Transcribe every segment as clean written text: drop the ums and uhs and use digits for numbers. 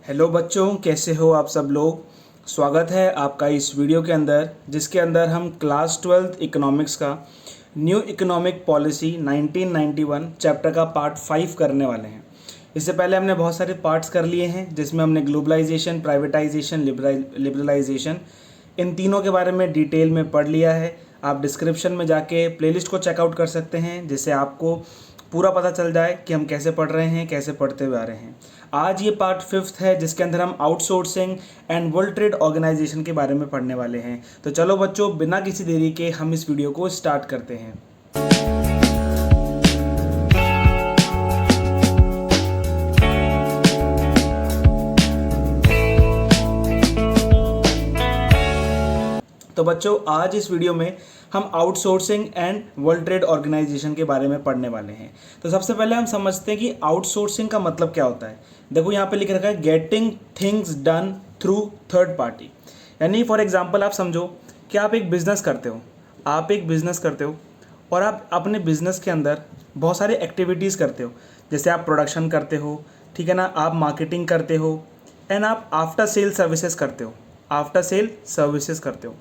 Hello बच्चों, कैसे हो आप सब लोग। स्वागत है आपका इस वीडियो के अंदर, जिसके अंदर हम क्लास 12th इकोनॉमिक्स का न्यू इकोनॉमिक पॉलिसी 1991 चैप्टर का पार्ट 5 करने वाले हैं। इससे पहले हमने बहुत सारे पार्ट्स कर लिए हैं, जिसमें हमने ग्लोबलाइजेशन, प्राइवेटाइजेशन, लिबरलाइजेशन, इन तीनों के बारे में डिटेल में पढ़ लिया है। आप डिस्क्रिप्शन में जाके प्लेलिस्ट को चेकआउट कर सकते हैं, जिससे आपको पूरा पता चल जाए कि हम कैसे पढ़ रहे हैं, कैसे पढ़ते हुए आ रहे हैं। आज ये पार्ट 5th है, जिसके अंदर हम outsourcing and world trade organisation के बारे में पढ़ने वाले हैं। तो चलो बच्चों, बिना किसी देरी के हम इस वीडियो को स्टार्ट करते हैं। तो बच्चों, आज इस वीडियो में हम outsourcing and world trade organisation के बारे में पढ़ने वाले हैं। तो सबसे पहले हम समझते हैं कि आउटसोर्सिंग का मतलब क्या होता है। देखो यहाँ पे लिख रखा है getting things done through third party. यानी फॉर एग्जांपल आप समझो कि आप एक बिज़नेस करते हो और आप अपने बिज़नेस के अंदर बहुत सारे एक्टिविटीज़ करते हो। जैसे आप प्रोडक्शन करते हो, ठीक है ना, आप मार्केटिंग करते हो एंड आप आफ्टर सेल सर्विसेज करते हो।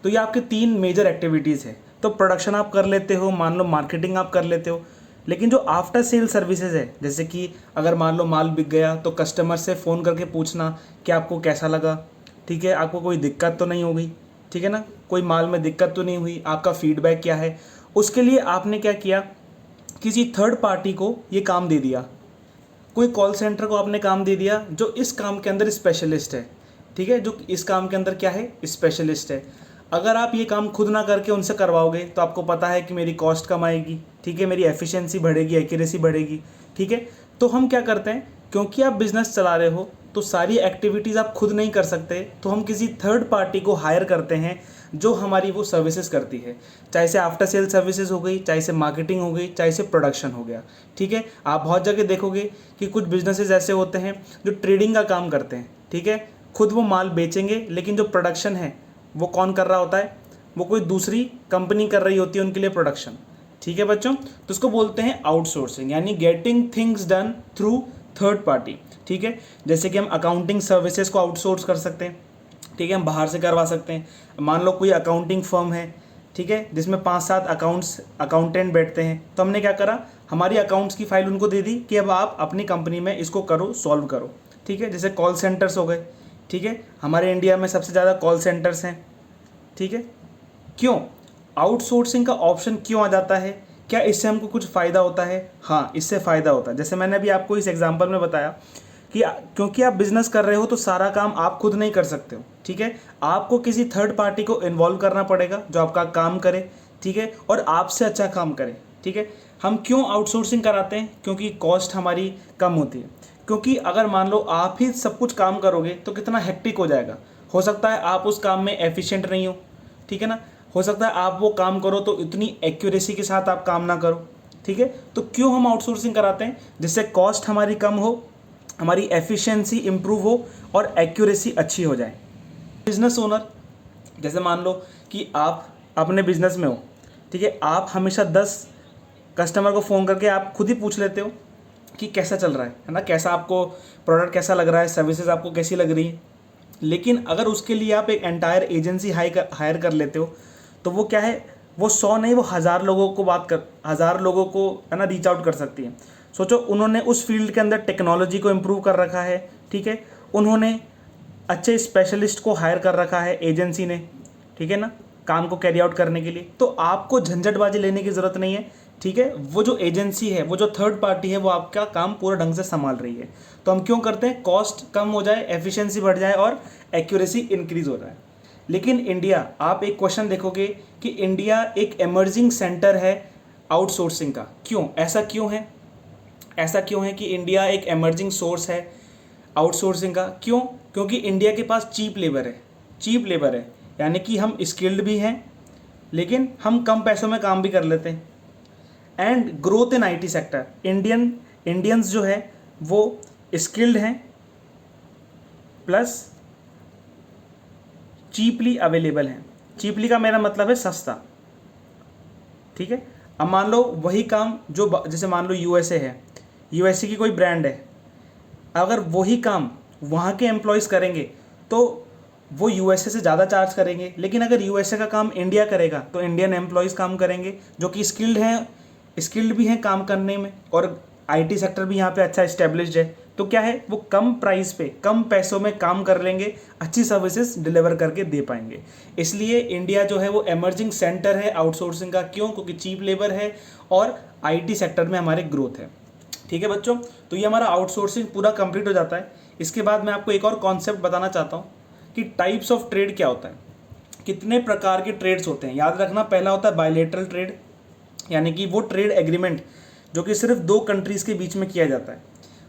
तो ये आपके 3 मेजर एक्टिविटीज़ है। तो प्रोडक्शन आप कर लेते हो, मान लो मार्केटिंग आप कर लेते हो, लेकिन जो आफ्टर सेल सर्विसेज है, जैसे कि अगर मान लो माल बिक गया तो कस्टमर से फ़ोन करके पूछना कि आपको कैसा लगा, ठीक है, आपको कोई दिक्कत तो नहीं हो गई, ठीक है ना, कोई माल में दिक्कत तो नहीं हुई, आपका फीडबैक क्या है। उसके लिए आपने क्या किया, किसी थर्ड पार्टी को ये काम दे दिया, कोई कॉल सेंटर को आपने काम दे दिया जो इस काम के अंदर स्पेशलिस्ट है, ठीक है, जो इस काम के अंदर क्या है, स्पेशलिस्ट है। अगर आप ये काम खुद ना करके उनसे करवाओगे तो आपको पता है कि मेरी कॉस्ट कम आएगी, ठीक है, मेरी एफिशिएंसी बढ़ेगी, एक्यूरेसी बढ़ेगी, ठीक है। तो हम क्या करते हैं, क्योंकि आप बिजनेस चला रहे हो तो सारी एक्टिविटीज़ आप खुद नहीं कर सकते, तो हम किसी थर्ड पार्टी को हायर करते हैं जो हमारी वो सर्विसेज करती है। चाहे से आफ्टर सेल सर्विसेज हो गई, चाहे से मार्केटिंग हो गई, चाहे से प्रोडक्शन हो गया, ठीक है। आप बहुत जगह देखोगे कि कुछ बिजनेसेस ऐसे होते हैं जो ट्रेडिंग का काम करते हैं, ठीक है, खुद वो माल बेचेंगे, लेकिन जो प्रोडक्शन है वो कौन कर रहा होता है, वो कोई दूसरी कंपनी कर रही होती है उनके लिए प्रोडक्शन, ठीक है बच्चों। तो उसको बोलते हैं आउटसोर्सिंग, यानी getting things done through third party, ठीक है। जैसे कि हम अकाउंटिंग सर्विसेज को आउटसोर्स कर सकते हैं, ठीक है, हम बाहर से करवा सकते हैं। मान लो कोई अकाउंटिंग फर्म है, ठीक है, जिसमें 5-7 अकाउंटेंट बैठते हैं, तो हमने क्या करा, हमारी अकाउंट्स की फाइल उनको दे दी कि अब आप अपनी कंपनी में इसको करो, सॉल्व करो, ठीक है। जैसे कॉल सेंटर्स हो गए, ठीक है, हमारे इंडिया में सबसे ज़्यादा कॉल सेंटर्स हैं, ठीक है। क्यों आउटसोर्सिंग का ऑप्शन क्यों आ जाता है, क्या इससे हमको कुछ फ़ायदा होता है? हाँ, इससे फ़ायदा होता है। जैसे मैंने अभी आपको इस एग्जांपल में बताया कि क्योंकि आप बिजनेस कर रहे हो तो सारा काम आप खुद नहीं कर सकते हो, ठीक है, आपको किसी थर्ड पार्टी को इन्वॉल्व करना पड़ेगा जो आपका काम करे, ठीक है, और आपसे अच्छा काम करे, ठीक है। हम क्यों आउटसोर्सिंग कराते हैं? क्योंकि कॉस्ट हमारी कम होती है। क्योंकि अगर मान लो आप ही सब कुछ काम करोगे तो कितना हेक्टिक हो जाएगा। हो सकता है आप उस काम में एफिशिएंट नहीं हो, ठीक है ना, हो सकता है आप वो काम करो तो इतनी एक्यूरेसी के साथ आप काम ना करो, ठीक है। तो क्यों हम आउटसोर्सिंग कराते हैं? जिससे कॉस्ट हमारी कम हो, हमारी एफिशिएंसी इंप्रूव हो और एक्यूरेसी अच्छी हो जाए। बिजनेस ओनर, जैसे मान लो कि आप अपने बिजनेस में हो, ठीक है, आप हमेशा 10 कस्टमर को फ़ोन करके आप खुद ही पूछ लेते हो कि कैसा चल रहा है ना, कैसा आपको प्रोडक्ट कैसा लग रहा है, सर्विसेज आपको कैसी लग रही है। लेकिन अगर उसके लिए आप एक एंटायर एजेंसी हायर कर लेते हो तो वो क्या है, वो 100 नहीं, वो 1000 लोगों को 1000 लोगों को है ना रीच आउट कर सकती है। सोचो, उन्होंने उस फील्ड के अंदर टेक्नोलॉजी को इम्प्रूव कर रखा है, ठीक है, उन्होंने अच्छे स्पेशलिस्ट को हायर कर रखा है एजेंसी ने, ठीक है ना, काम को कैरी आउट करने के लिए। तो आपको झंझटबाजी लेने की ज़रूरत नहीं है, ठीक है। वो जो एजेंसी है, वो जो थर्ड पार्टी है, वो आपका काम पूरा ढंग से संभाल रही है। तो हम क्यों करते हैं? कॉस्ट कम हो जाए, एफिशिएंसी बढ़ जाए और एक्यूरेसी इंक्रीज हो जाए। लेकिन इंडिया, आप एक क्वेश्चन देखोगे कि इंडिया एक एमर्जिंग सेंटर है आउटसोर्सिंग का। क्यों? ऐसा क्यों है? ऐसा क्यों है कि इंडिया एक एमर्जिंग सोर्स है आउटसोर्सिंग का? क्यों? क्योंकि इंडिया के पास चीप लेबर है, यानी कि हम स्किल्ड भी हैं, लेकिन हम कम पैसों में काम भी कर लेते हैं। And growth in IT sector, Indians जो है वो स्किल्ड हैं प्लस चीपली अवेलेबल हैं। चीपली का मेरा मतलब है सस्ता, ठीक है। अब मान लो वही काम जो, जैसे मान लो यूएसए है, यूएसए की कोई ब्रांड है, अगर वहाँ के एम्प्लॉयज़ करेंगे तो वो यूएसए से ज़्यादा चार्ज करेंगे, लेकिन अगर यूएसए का काम इंडिया करेगा तो इंडियन एम्प्लॉयज़ काम करेंगे जो कि स्किल्ड भी हैं काम करने में, और आईटी सेक्टर भी यहाँ पे अच्छा इस्टेब्लिश्ड है। तो क्या है, वो कम प्राइस पे कम पैसों में काम कर लेंगे, अच्छी सर्विसेज डिलीवर करके दे पाएंगे। इसलिए इंडिया जो है वो एमर्जिंग सेंटर है आउटसोर्सिंग का। क्यों? क्योंकि चीप लेबर है और आईटी सेक्टर में हमारे ग्रोथ है। ठीक है बच्चों, तो ये हमारा आउटसोर्सिंग पूरा कंप्लीट हो जाता है। इसके बाद मैं आपको एक और कॉन्सेप्ट बताना चाहता हूँ कि टाइप्स ऑफ ट्रेड क्या होता है, कितने प्रकार के ट्रेड्स होते हैं। याद रखना, पहला होता है बायलेटरल ट्रेड, यानी कि वो ट्रेड एग्रीमेंट जो कि सिर्फ 2 कंट्रीज़ के बीच में किया जाता है,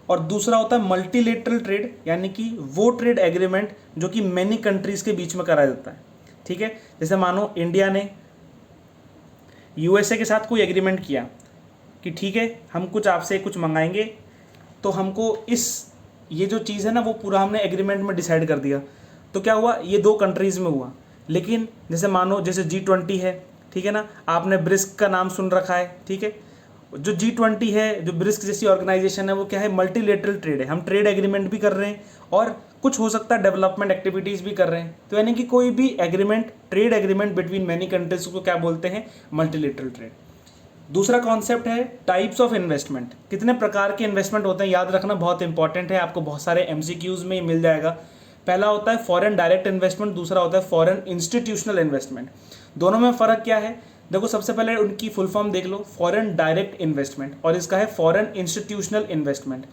और दूसरा होता है मल्टीलेटरल ट्रेड, यानी कि वो ट्रेड एग्रीमेंट जो कि मैनी कंट्रीज़ के बीच में करा जाता है। ठीक है, जैसे मानो इंडिया ने यूएसए के साथ कोई एग्रीमेंट किया कि ठीक है हम कुछ आपसे कुछ मंगाएंगे, तो हमको ये जो चीज़ है ना वो पूरा हमने एग्रीमेंट में डिसाइड कर दिया। तो क्या हुआ, ये 2 कंट्रीज़ में हुआ। लेकिन जैसे मानो जैसे G20 है, ठीक है ना, आपने ब्रिक्स का नाम सुन रखा है। ठीक है, जो G20 है, जो ब्रिक्स जैसी ऑर्गेनाइजेशन है, वो क्या है, मल्टीलेटरल ट्रेड है। हम ट्रेड एग्रीमेंट भी कर रहे हैं और कुछ हो सकता है डेवलपमेंट एक्टिविटीज़ भी कर रहे हैं। तो यानी कि कोई भी agreement, trade agreement between many countries को क्या बोलते हैं, मल्टीलेटरल ट्रेड। दूसरा कॉन्सेप्ट है टाइप्स ऑफ इन्वेस्टमेंट, कितने प्रकार के इन्वेस्टमेंट होते हैं। याद रखना बहुत इंपॉर्टेंट है, आपको बहुत सारे MCQs में मिल जाएगा। पहला होता है फॉरेन डायरेक्ट इन्वेस्टमेंट, दूसरा होता है फॉरेन इंस्टीट्यूशनल इन्वेस्टमेंट। दोनों में फ़र्क क्या है, देखो सबसे पहले उनकी फुल फॉर्म देख लो, फॉरेन डायरेक्ट इन्वेस्टमेंट, और इसका है फॉरेन इंस्टीट्यूशनल इन्वेस्टमेंट।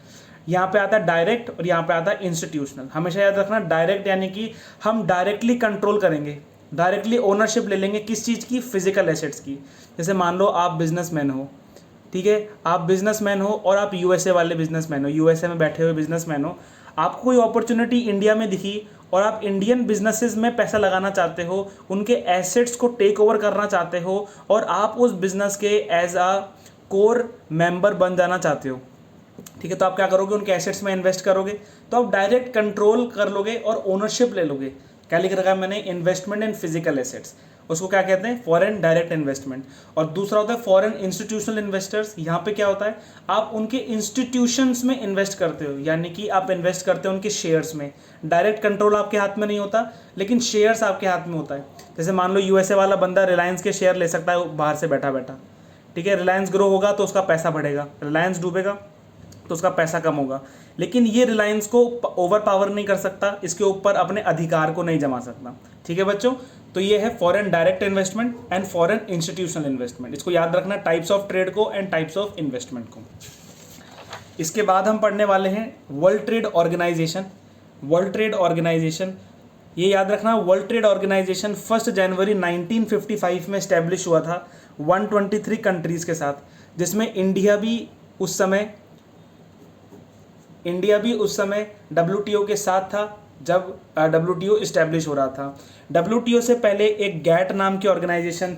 यहाँ पे आता है डायरेक्ट और यहाँ पे आता है इंस्टीट्यूशनल। हमेशा याद रखना, डायरेक्ट यानी कि हम डायरेक्टली कंट्रोल करेंगे, डायरेक्टली ओनरशिप ले लेंगे किस चीज़ की, फिजिकल एसेट्स की। जैसे मान लो आप बिजनेसमैन हो, ठीक है, आप बिजनेसमैन हो और आप यूएसए वाले बिजनेसमैन हो, यूएसए में बैठे हुए बिजनेसमैन हो, आपको कोई अपॉर्चुनिटी इंडिया में दिखी और आप इंडियन बिजनेसेस में पैसा लगाना चाहते हो, उनके एसेट्स को टेक ओवर करना चाहते हो और आप उस बिजनेस के एज अ कोर मेंबर बन जाना चाहते हो। ठीक है, तो आप क्या करोगे, उनके एसेट्स में इन्वेस्ट करोगे, तो आप डायरेक्ट कंट्रोल कर लोगे और ओनरशिप ले लोगे। क्या लिख रखा है मैंने, इन्वेस्टमेंट इन फिजिकल एसेट्स, उसको क्या कहते हैं, फॉरेन डायरेक्ट इन्वेस्टमेंट। और दूसरा होता है फॉरेन इंस्टीट्यूशनल इन्वेस्टर्स। यहाँ पे क्या होता है, आप उनके इंस्टीट्यूशंस में इन्वेस्ट करते हो, यानी कि आप इन्वेस्ट करते हो उनके शेयर्स में। डायरेक्ट कंट्रोल आपके हाथ में नहीं होता, लेकिन शेयर्स आपके हाथ में होता है। जैसे मान लो यूएसए वाला बंदा रिलायंस के शेयर ले सकता है बाहर से बैठा बैठा। ठीक है, रिलायंस ग्रो होगा तो उसका पैसा बढ़ेगा, रिलायंस डूबेगा तो उसका पैसा कम होगा, लेकिन ये रिलायंस को ओवर पावर नहीं कर सकता, इसके ऊपर अपने अधिकार को नहीं जमा सकता। ठीक है बच्चों, तो ये है foreign direct investment and foreign institutional investment. इसको याद रखना, टाइप्स ऑफ ट्रेड को एंड टाइप्स ऑफ इन्वेस्टमेंट को। इसके बाद हम पढ़ने वाले हैं world trade organisation. World trade organisation, ये याद रखना, वर्ल्ड ट्रेड ऑर्गेनाइजेशन 1 जनवरी 1955 में स्टैब्लिश हुआ था 123 कंट्रीज़ के साथ, जिसमें इंडिया भी उस समय WTO के साथ था जब WTO इस्टेब्लिश हो रहा था। WTO से पहले एक गैट नाम की ऑर्गेनाइजेशन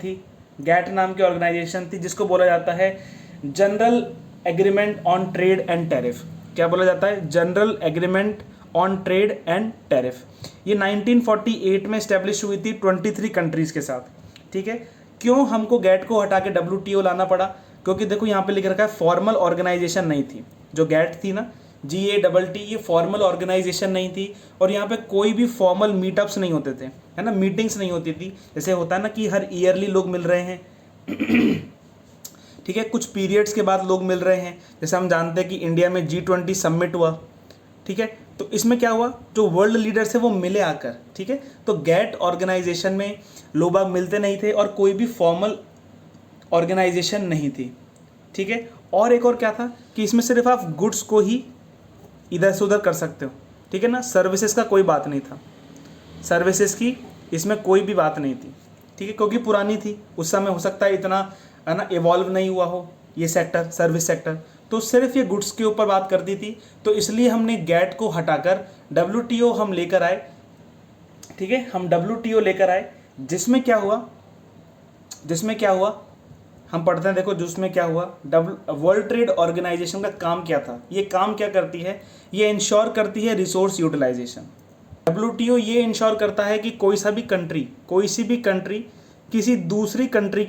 थी, जिसको बोला जाता है general agreement on trade and tariff. क्या बोला जाता है, general agreement on trade and tariff. ये 1948 में इस्टेब्लिश हुई थी 23 कंट्रीज़ के साथ। ठीक है, क्यों हमको गैट को हटा के WTO लाना पड़ा, क्योंकि देखो यहाँ पे लिख रखा है फॉर्मल ऑर्गेनाइजेशन नहीं थी। जो गैट थी ना, GATT, ये फॉर्मल ऑर्गेनाइजेशन नहीं थी, और यहाँ पे कोई भी फॉर्मल मीटअप्स नहीं होते थे, है ना, मीटिंग्स नहीं होती थी। जैसे होता है ना कि हर ईयरली लोग मिल रहे हैं ठीक है, कुछ पीरियड्स के बाद लोग मिल रहे हैं। जैसे हम जानते हैं कि इंडिया में G20 समिट हुआ, ठीक है, तो इसमें क्या हुआ, जो वर्ल्ड लीडर्स है वो मिले आकर। ठीक है, तो गैट ऑर्गेनाइजेशन में लोग बाग मिलते नहीं थे और कोई भी फॉर्मल ऑर्गेनाइजेशन नहीं थी। ठीक है, और एक और क्या था कि इसमें सिर्फ आप गुड्स को ही इधर से उधर कर सकते हो। ठीक है ना, सर्विसेज का कोई बात नहीं था, सर्विसेज की इसमें कोई भी बात नहीं थी। ठीक है, क्योंकि पुरानी थी उस समय, हो सकता है इतना, है ना, इवॉल्व नहीं हुआ हो ये सेक्टर, सर्विस सेक्टर, तो सिर्फ ये गुड्स के ऊपर बात करती थी। तो इसलिए हमने गैट को हटाकर WTO हम लेकर आए। ठीक है, हम WTO लेकर आए, जिसमें क्या हुआ हम पढ़ते हैं। देखो जिसमें क्या हुआ, वर्ल्ड ट्रेड ऑर्गेनाइजेशन का काम क्या था, ये काम क्या करती है, ये इंश्योर करती है रिसोर्स यूटिलाइजेशन। WTO ये इंश्योर करता है कि कोई सी भी कंट्री किसी दूसरी कंट्री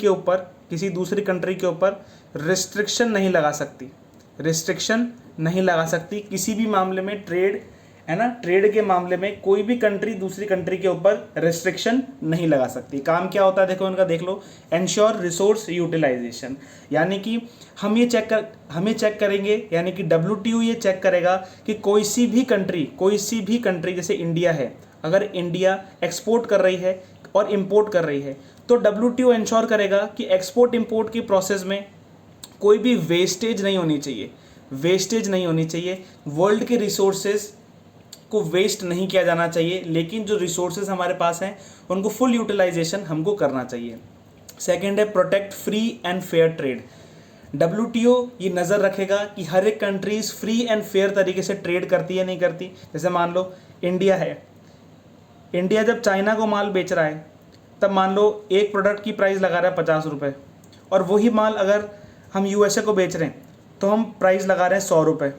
के ऊपर रिस्ट्रिक्शन नहीं लगा सकती किसी भी मामले में, ट्रेड है ना, ट्रेड के मामले में कोई भी कंट्री दूसरी कंट्री के ऊपर रेस्ट्रिक्शन नहीं लगा सकती। काम क्या होता है देखो उनका, देख लो, एंश्योर रिसोर्स यूटिलाइजेशन, यानी कि हम ये चेक करेंगे, यानी कि WTO ये चेक करेगा कि कोई सी भी कंट्री जैसे इंडिया है, अगर इंडिया एक्सपोर्ट कर रही है और इंपोर्ट कर रही है तो WTO इंश्योर करेगा कि एक्सपोर्ट इंपोर्ट की प्रोसेस में कोई भी वेस्टेज नहीं होनी चाहिए, वर्ल्ड के रिसोर्सेज को वेस्ट नहीं किया जाना चाहिए, लेकिन जो रिसोर्सेज हमारे पास हैं उनको फुल यूटिलाइजेशन हमको करना चाहिए। सेकेंड है protect free and fair trade. WTO ये नज़र रखेगा कि हर एक कंट्रीज फ्री एंड फेयर तरीके से ट्रेड करती है नहीं करती। जैसे मान लो इंडिया है, इंडिया जब चाइना को माल बेच रहा है तब मान लो एक प्रोडक्ट की प्राइस लगा रहा है 50 रुपये, और वही माल अगर हम USA को बेच रहे हैं तो हम प्राइस लगा रहे हैं 100 रुपये,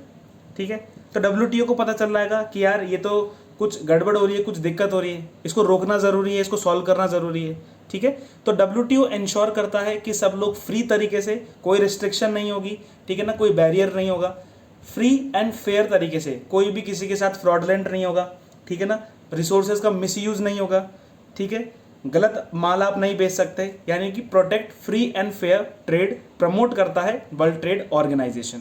ठीक है। तो WTO को पता चल जाएगा कि यार ये तो कुछ गड़बड़ हो रही है, कुछ दिक्कत हो रही है, इसको रोकना ज़रूरी है, इसको सॉल्व करना ज़रूरी है, ठीक है। तो WTO इंश्योर करता है कि सब लोग फ्री तरीके से, कोई रिस्ट्रिक्शन नहीं होगी, ठीक है ना, कोई बैरियर नहीं होगा, फ्री एंड फेयर तरीके से, कोई भी किसी के साथ फ्रॉडलेंट नहीं होगा, ठीक है ना, रिसोर्सेज का मिसयूज़ नहीं होगा, ठीक है, गलत माल आप नहीं बेच सकते, यानी कि protect free and fair trade promote करता है वर्ल्ड ट्रेड ऑर्गेनाइजेशन।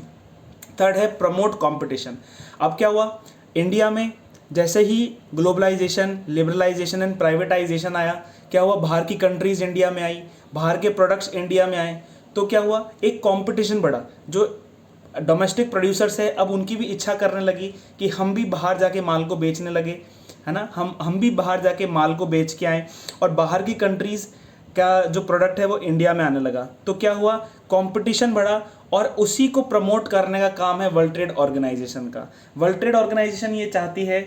थर्ड है प्रमोट कंपटीशन। अब क्या हुआ, इंडिया में जैसे ही ग्लोबलाइजेशन, लिबरलाइजेशन एंड प्राइवेटाइजेशन आया, क्या हुआ, बाहर की कंट्रीज इंडिया में आई, बाहर के प्रोडक्ट्स इंडिया में आए, तो क्या हुआ, एक कंपटीशन बढ़ा। जो डोमेस्टिक प्रोड्यूसर्स है अब उनकी भी इच्छा करने लगी कि हम भी बाहर जाके माल को बेचने लगे, है ना, हम भी बाहर जाके माल को बेच के आए, और बाहर की कंट्रीज़ का जो प्रोडक्ट है वो इंडिया में आने लगा। तो क्या हुआ, कंपटीशन बढ़ा, और उसी को प्रमोट करने का काम है वर्ल्ड ट्रेड ऑर्गेनाइजेशन का। वर्ल्ड ट्रेड ऑर्गेनाइजेशन ये चाहती है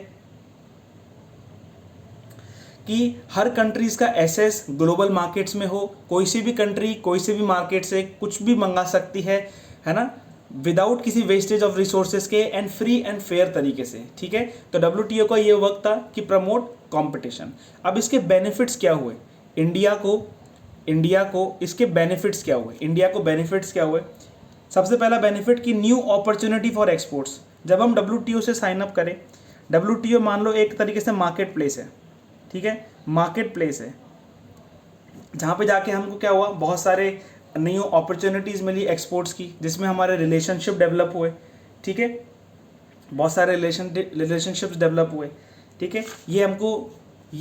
कि हर कंट्रीज का एक्सेस ग्लोबल मार्केट्स में हो, कोई सी भी कंट्री कोई से भी मार्केट से कुछ भी मंगा सकती है ना, विदाउट किसी वेस्टेज ऑफ रिसोर्सेज के, एंड फ्री एंड फेयर तरीके से, ठीक है। तो WTO का ये वर्क था कि प्रमोट कंपटीशन। अब इसके बेनिफिट्स क्या हुए इंडिया को इसके बेनिफिट्स क्या हुए, सबसे पहला बेनिफिट कि न्यू अपॉर्चुनिटी फॉर एक्सपोर्ट्स। जब हम WTO से साइन अप करें, WTO मान लो एक तरीके से मार्केट प्लेस है, ठीक है, मार्केट प्लेस है जहाँ पे जाके हमको क्या हुआ, बहुत सारे न्यू अपॉर्चुनिटीज़ मिली एक्सपोर्ट्स की, जिसमें हमारे रिलेशनशिप डेवलप हुए, ठीक है, बहुत सारे रिलेशनशिप्स डेवलप हुए, ठीक है, ये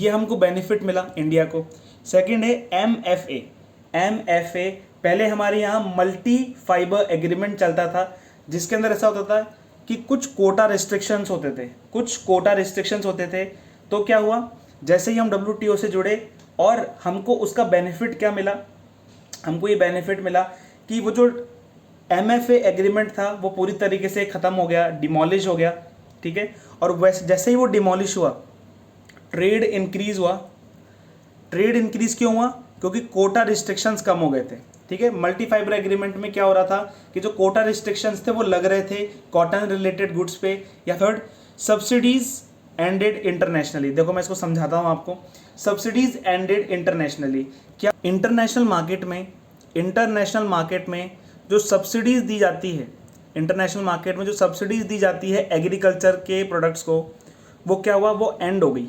हमको बेनिफिट मिला इंडिया को। सेकंड है MFA। पहले हमारे यहाँ मल्टी फाइबर एग्रीमेंट चलता था, जिसके अंदर ऐसा होता था कि कुछ कोटा रिस्ट्रिक्शंस होते थे। तो क्या हुआ, जैसे ही हम WTO से जुड़े और हमको उसका बेनिफिट क्या मिला, हमको ये बेनिफिट मिला कि वो जो MFA एग्रीमेंट था वो पूरी तरीके से ख़त्म हो गया, डिमोलिश हो गया, ठीक है। और वैसे जैसे ही वो डिमोलिश हुआ, ट्रेड इंक्रीज़ क्यों हुआ, क्योंकि कोटा रिस्ट्रिक्शंस कम हो गए थे, ठीक है। मल्टी फाइबर एग्रीमेंट में क्या हो रहा था कि जो कोटा रिस्ट्रिक्शंस थे वो लग रहे थे कॉटन रिलेटेड गुड्स पे, या फिर सब्सिडीज एंडेड इंटरनेशनली। देखो मैं इसको समझाता हूँ आपको, सब्सिडीज एंडेड इंटरनेशनली। क्या इंटरनेशनल मार्केट में जो सब्सिडीज दी जाती है, एग्रीकल्चर के प्रोडक्ट्स को, वो क्या हुआ, वो एंड हो गई।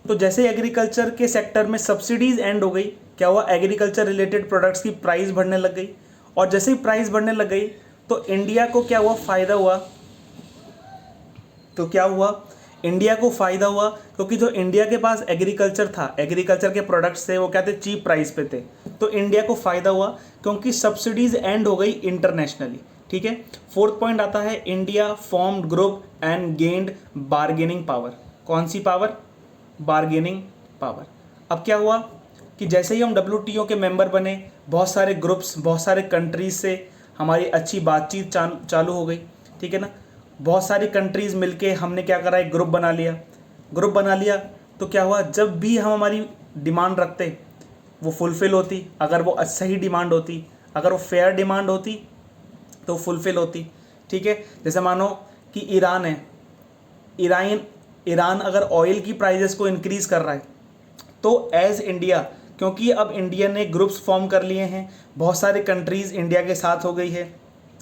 तो जैसे एग्रीकल्चर के सेक्टर में सब्सिडीज एंड हो गई, क्या हुआ, एग्रीकल्चर रिलेटेड प्रोडक्ट्स की प्राइस बढ़ने लग गई, और जैसे ही प्राइस बढ़ने लग गई तो इंडिया को क्या हुआ, फ़ायदा हुआ, क्योंकि जो इंडिया के पास एग्रीकल्चर था, एग्रीकल्चर के प्रोडक्ट्स थे वो क्या थे, चीप प्राइस पे थे, तो इंडिया को फ़ायदा हुआ क्योंकि सब्सिडीज एंड हो गई इंटरनेशनली, ठीक है। फोर्थ पॉइंट आता है India formed group and gained bargaining power. कौन सी पावर, बार्गेनिंग पावर। अब क्या हुआ कि जैसे ही हम WTO के मेंबर बने, बहुत सारे ग्रुप्स, बहुत सारे कंट्रीज से हमारी अच्छी बातचीत चालू हो गई, ठीक है ना। बहुत सारी कंट्रीज़ मिलके हमने क्या करा, एक ग्रुप बना लिया। तो क्या हुआ, जब भी हम हमारी डिमांड रखते वो फुलफ़िल होती, अगर वो सही डिमांड होती, अगर वो फेयर डिमांड होती तो फुलफ़िल होती, ठीक है। जैसे मानो कि ईरान है, ईरान अगर ऑयल की प्राइजेस को इंक्रीज़ कर रहा है तो एज़ इंडिया, क्योंकि अब इंडिया ने ग्रुप्स फॉर्म कर लिए हैं, बहुत सारे कंट्रीज़ इंडिया के साथ हो गई है,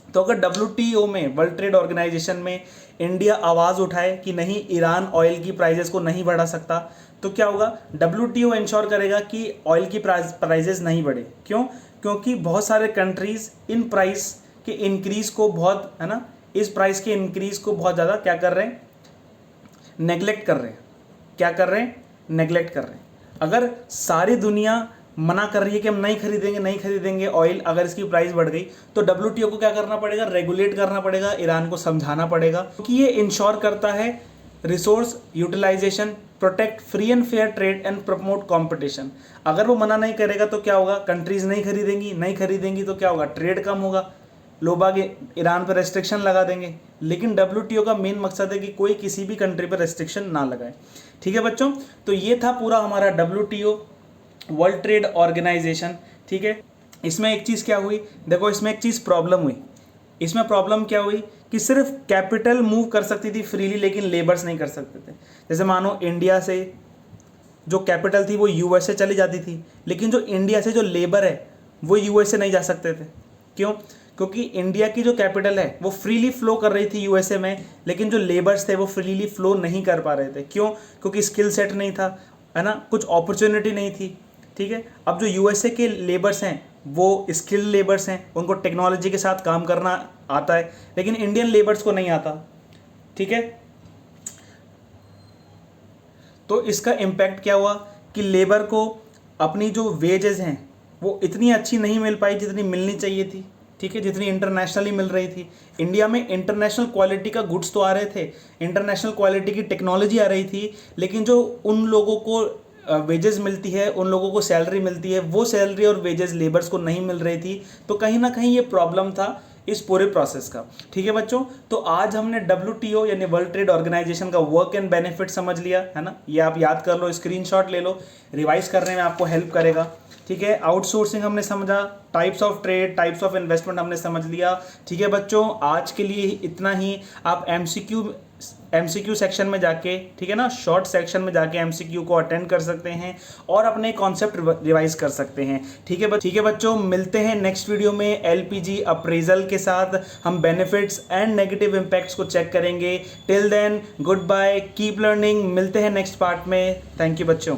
तो अगर WTO में, वर्ल्ड ट्रेड ऑर्गेनाइजेशन में इंडिया आवाज़ उठाए कि नहीं, ईरान ऑयल की प्राइजेस को नहीं बढ़ा सकता, तो क्या होगा, WTO इंश्योर करेगा कि ऑयल की प्राइजेस नहीं बढ़े। क्यों? क्योंकि बहुत सारे कंट्रीज इन प्राइस के इंक्रीज को बहुत, है ना, इस प्राइस के इंक्रीज को बहुत ज़्यादा क्या कर रहे हैं, नेगलेक्ट कर रहे हैं। क्या कर रहे हैं? नेगलेक्ट कर रहे हैं। अगर सारी दुनिया मना कर रही है कि हम नहीं खरीदेंगे ऑयल, अगर इसकी प्राइस बढ़ गई, तो WTO को क्या करना पड़ेगा, रेगुलेट करना पड़ेगा, ईरान को समझाना पड़ेगा, क्योंकि ये इंश्योर करता है resource utilisation, protect free and fair trade and promote competition. अगर वो मना नहीं करेगा तो क्या होगा, कंट्रीज नहीं खरीदेंगी तो क्या होगा, ट्रेड कम होगा, लोग आगे ईरान पर रेस्ट्रिक्शन लगा देंगे। लेकिन WTO का मेन मकसद है कि कोई किसी भी कंट्री पर रेस्ट्रिक्शन ना लगाए। ठीक है बच्चों, तो ये था पूरा हमारा WTO, वर्ल्ड ट्रेड ऑर्गेनाइजेशन। ठीक है, इसमें एक चीज़ क्या हुई, देखो इसमें एक चीज़ प्रॉब्लम हुई। इसमें प्रॉब्लम क्या हुई कि सिर्फ कैपिटल मूव कर सकती थी फ्रीली, लेकिन लेबर्स नहीं कर सकते थे। जैसे मानो इंडिया से जो कैपिटल थी वो USA चली जाती थी, लेकिन जो इंडिया से जो लेबर है वो USA नहीं जा सकते थे। क्यों? क्योंकि इंडिया की जो कैपिटल है वो फ्रीली फ्लो कर रही थी USA में, लेकिन जो लेबर्स थे वो फ्रीली फ्लो नहीं कर पा रहे थे। क्यों? क्योंकि स्किल सेट नहीं था, है ना, कुछ अपॉर्चुनिटी नहीं थी। ठीक है, अब जो USA के लेबर्स हैं वो स्किल्ड लेबर्स हैं, उनको टेक्नोलॉजी के साथ काम करना आता है, लेकिन इंडियन लेबर्स को नहीं आता। ठीक है, तो इसका इम्पैक्ट क्या हुआ कि लेबर को अपनी जो वेजेस हैं वो इतनी अच्छी नहीं मिल पाई जितनी मिलनी चाहिए थी। ठीक है, जितनी इंटरनेशनली मिल रही थी। इंडिया में इंटरनेशनल क्वालिटी का गुड्स तो आ रहे थे, इंटरनेशनल क्वालिटी की टेक्नोलॉजी आ रही थी, लेकिन जो उन लोगों को वेजेस मिलती है, उन लोगों को सैलरी मिलती है, वो सैलरी और वेजेस लेबर्स को नहीं मिल रही थी। तो कहीं ना कहीं ये प्रॉब्लम था इस पूरे प्रोसेस का। ठीक है बच्चों, तो आज हमने WTO यानी वर्ल्ड ट्रेड ऑर्गेनाइजेशन का वर्क एंड बेनिफिट समझ लिया, है ना। ये आप याद कर लो, स्क्रीनशॉट ले लो, रिवाइज करने में आपको हेल्प करेगा। ठीक है, आउटसोर्सिंग हमने समझा, types of trade, types of investment हमने समझ लिया। ठीक है बच्चों, आज के लिए इतना ही। आप MCQ सेक्शन में जाके, ठीक है ना, शॉर्ट सेक्शन में जाके MCQ को अटेंड कर सकते हैं और अपने कॉन्सेप्ट रिवाइज कर सकते हैं। ठीक है बच्चों, मिलते हैं नेक्स्ट वीडियो में LPG अप्रेजल के साथ। हम बेनिफिट्स एंड नेगेटिव इम्पैक्ट्स को चेक करेंगे। Till then good bye, keep learning. मिलते हैं नेक्स्ट पार्ट में। थैंक यू बच्चों।